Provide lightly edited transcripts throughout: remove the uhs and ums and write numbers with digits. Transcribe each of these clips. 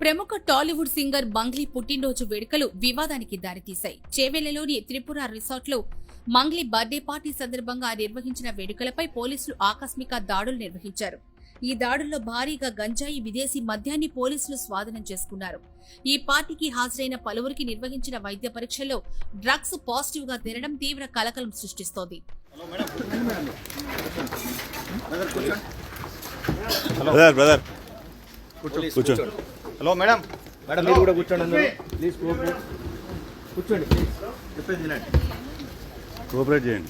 ప్రముఖ టాలీవుడ్ సింగర్ మంగ్లీ పుట్టినరోజు వేడుకలు వివాదానికి దారితీశాయి. చేవెళ్లలోని త్రిపుర రిసార్ట్ లో మంగ్లీ బర్త్డే పార్టీ సందర్భంగా నిర్వహించిన వేడుకలపై పోలీసులు ఆకస్మిక దాడులు నిర్వహించారు. ఈ దాడుల్లో భారీగా గంజాయి, విదేశీ మద్యాన్ని పోలీసులు స్వాధీనం చేసుకున్నారు. ఈ పార్టీకి హాజరైన పలువురికి నిర్వహించిన వైద్య పరీక్షల్లో డ్రగ్స్ పాజిటివ్ గా తేలడం తీవ్ర కలకలం సృష్టిస్తోంది. హలో మేడం, మేడం మీరు కూడా కూర్చోండి. ప్లీజ్ కూర్చోండి, చెప్పేది వినండి. కోఆపరేట్ చేయండి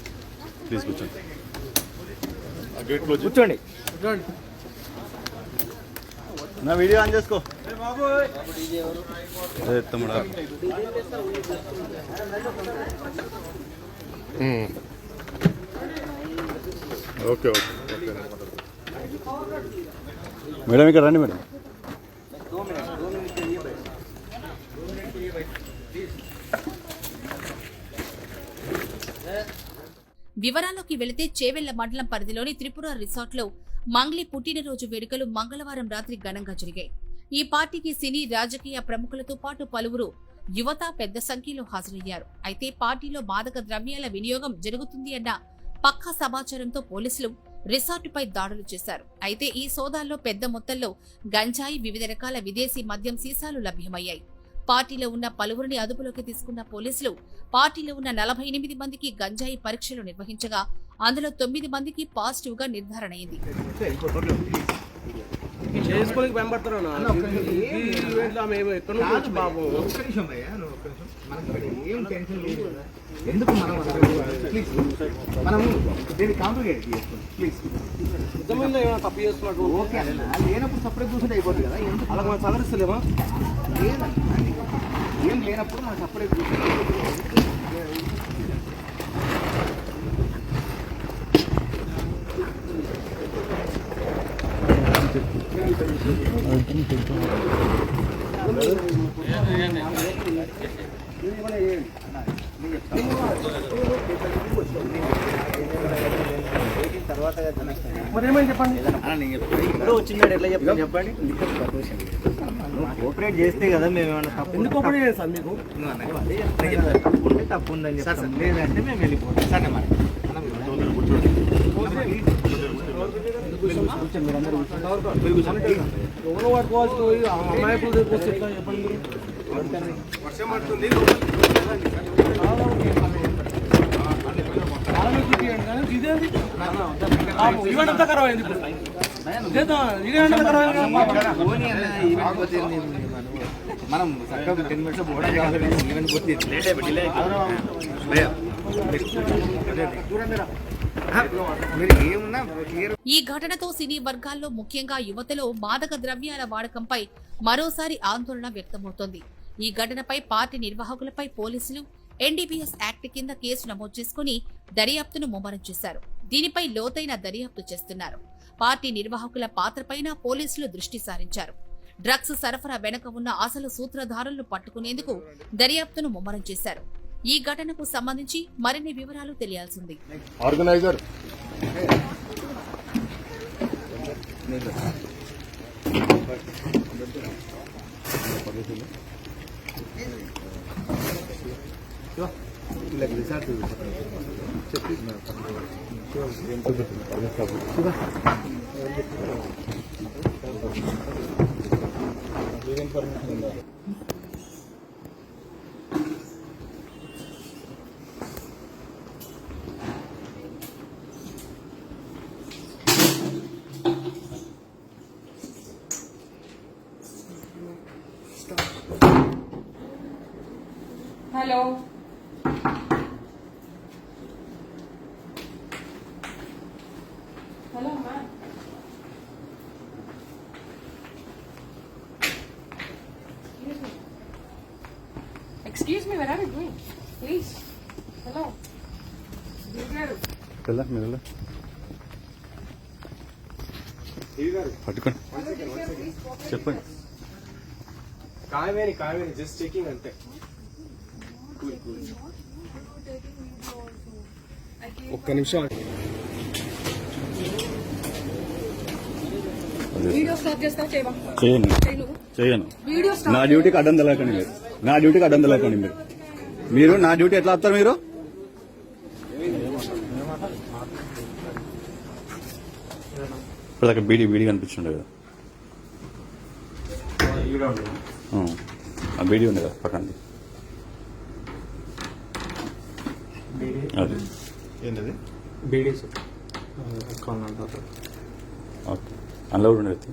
ప్లీజ్. కూర్చోండి, కూర్చోండి. నా వీడియో ఆన్ చేసుకో. తమ్ముడా ఓకే ఓకే మేడం, ఇక్కడ రండి మేడం. వివరాల్లోకి వెళితే చేవెళ్ల మండలం పరిధిలోని త్రిపుర రిసార్ట్ లో మంగ్లీ పుట్టినరోజు వేడుకలు మంగళవారం రాత్రి ఘనంగా జరిగాయి. ఈ పార్టీకి సినీ, రాజకీయ ప్రముఖులతో పాటు పలువురు యువత పెద్ద సంఖ్యలో హాజరయ్యారు. అయితే పార్టీలో మాదక ద్రవ్యాల వినియోగం జరుగుతుంది అన్న పక్కా సమాచారంతో పోలీసులు రిసార్టుపై దాడులు చేశారు. అయితే ఈ సోదాల్లో పెద్ద మొత్తంలో గంజాయి, వివిధ రకాల విదేశీ మద్యం సీసాలు లభ్యమయ్యాయి. పార్టీలో ఉన్న పలువురిని అదుపులోకి తీసుకున్న పోలీసులు పార్టీలో ఉన్న 48 మందికి గంజాయి పరీక్షలు నిర్వహించగా అందులో 9 మందికి పాజిటివ్ గా నిర్ధారణ అయింది. లేనప్పుడు సపరేట్ చూసి అయిపోతుంది కదా, అలా మనం సదరిస్తలేమా? ఏం లేనప్పుడు మనం సపరేట్ చూసి మరేమని చెప్పండి. ఇప్పుడు వచ్చిందాడు ఎట్లా చెప్పండి చెప్పండి. కోఆపరేట్ చేస్తే కదా మేము ఏమన్నా తప్పు. ఎందుకు కోఆపరేట్ చేస్తాం? మీకు తప్పు ఉంటే తప్పు ఉందని చెప్తాం, లేదంటే మేము వెళ్ళిపోతాం. సరే మరి ఎవరో పట్టుకోవాలి, అమాయకులు చెప్పండి. వర్షం పడుతుంది, మనం చక్కగా 10 minutes పోవడం కాదు. ఈ ఘటనతో సినీ వర్గాల్లో ముఖ్యంగా యువతలో మాదక ద్రవ్యాల వాడకంపై మరోసారి ఆందోళన వ్యక్తమవుతోంది. ఈ ఘటనపై పార్టీ నిర్వాహకులపై పోలీసులు ఎన్డీపీఎస్ యాక్ట్ కింద కేసు నమోదు చేసుకుని దర్యాప్తును ముమ్మరం చేశారు. దీనిపై లోతైన దర్యాప్తు చేస్తున్నారు. పార్టీ నిర్వాహకుల పాత్రపైన పోలీసులు దృష్టి సారించారు. డ్రగ్స్ సరఫరా వెనుక ఉన్న అసలు సూత్రధారులను పట్టుకునేందుకు దర్యాప్తును ముమ్మరం చేశారు. ఈ ఘటనకు సంబంధించి మరిన్ని వివరాలు తెలియాల్సింది. Organizer Hello. Hello, ma'am. Excuse me, where are you going? Please. Hello. పట్టుకోండి, చెప్పండి. కావేరి జస్ట్ చెకింగ్ అంతే. ఒక్క నిమిషం. వీడియో స్టార్ట్ చేస్తా చేయవా? చేయను. వీడియో నా డ్యూటీకి అడ్డం తెలకండి మీరు. నా డ్యూటీకి అడ్డం తెలకండి మీరు నా డ్యూటీ ఎట్లా వస్తారు మీరు? ఇప్పుడు బీడీ కనిపించుండే కదా, ఆ బీడీ ఉంది కదా పక్కన. అది ఏంటది? ఓకే, అందులో కూడా ఉండేది.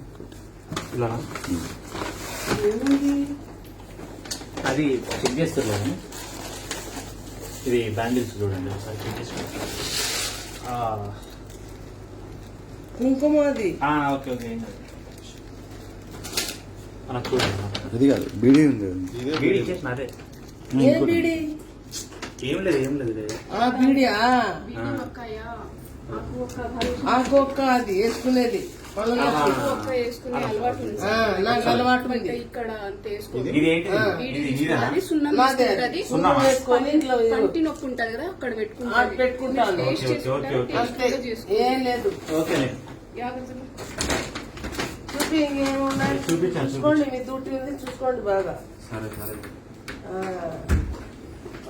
అది చెక్ చేస్తారు. ఇది బ్యాంగిల్స్ చూడండి ఒకసారి చెక్ చేసుకోండి. కుంకుమ అది. ఓకే ఓకే, మనకు చూడండి. అది కాదు, బీడీ ఉంది. బీడీ ఇచ్చేసిన అదే. ఏం లేదు. ఆకొక్క అది వేసుకునేది నాకు అలవాటు ఉంది. ఇక్కడ అంతే ఇది ఏంటి? అది సున్నం వేసుకొని ఇంట్లో కంటి నొప్పి ఉంటది కదా, అక్కడ పెట్టుకుంటాను. ఏం లేదు. చూపి ఇంకేమున్నాయి చూసుకోండి. మీ డ్యూటీ ఉంది చూసుకోండి బాగా.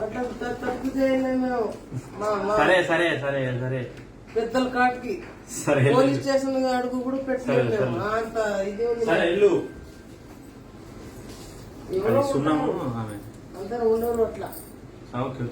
అట్లా తప్పు చేయండి. సరే పెద్దల కాటికి పోలీస్ స్టేషన్ అడుగు కూడా పెట్టుకోలేము. అంత ఇది ఉంది. ఎవరో అందరూ ఉండరు అట్లా. ఓకే.